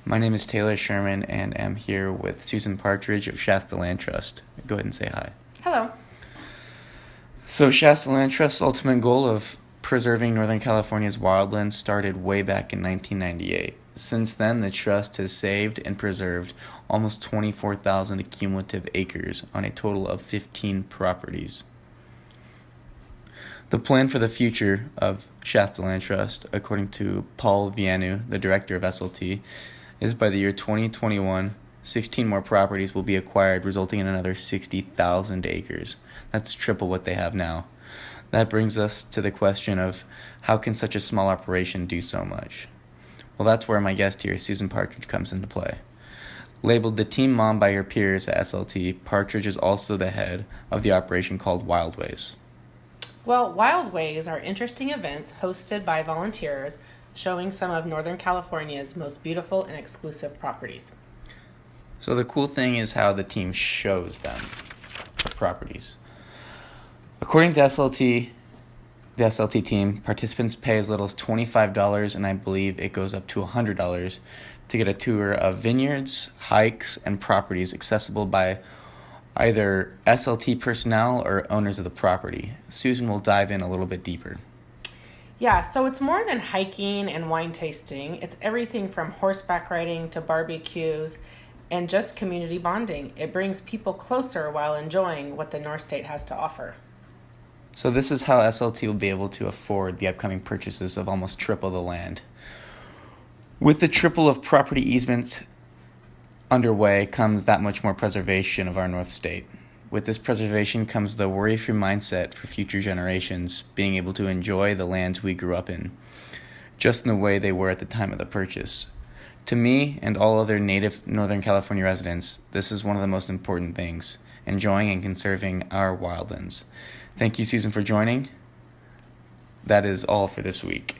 My name is Taylor Sherman, and I'm here with Susan Partridge of Shasta Land Trust. Go ahead and say hi. Hello. So, Shasta Land Trust's ultimate goal of preserving Northern California's wildlands started way back in 1998. Since then, the trust has saved and preserved almost 24,000 cumulative acres on a total of 15 properties. The plan for the future of Shasta Land Trust, according to Paul Vianu, the director of SLT, is by the year 2021, 16 more properties will be acquired, resulting in another 60,000 acres. That's triple what they have now. That brings us to the question of how can such a small operation do so much? Well, that's where my guest here, Susan Partridge, comes into play. Labeled the team mom by her peers at SLT, Partridge is also the head of the operation called Wildways. Well, Wildways are interesting events hosted by volunteers showing some of Northern California's most beautiful and exclusive properties. So the cool thing is how the team shows them, the properties. According to SLT, the SLT team, participants pay as little as $25, and I believe it goes up to $100 to get a tour of vineyards, hikes, and properties accessible by either SLT personnel or owners of the property. Susan will dive in a little bit deeper. Yeah, so it's more than hiking and wine tasting. It's everything from horseback riding to barbecues and just community bonding. It brings people closer while enjoying what the North State has to offer. So this is how SLT will be able to afford the upcoming purchases of almost triple the land. With the triple of property easements underway comes that much more preservation of our North State. With this preservation comes the worry-free mindset for future generations, being able to enjoy the lands we grew up in, just in the way they were at the time of the purchase. To me and all other native Northern California residents, this is one of the most important things, enjoying and conserving our wildlands. Thank you, Susan, for joining. That is all for this week.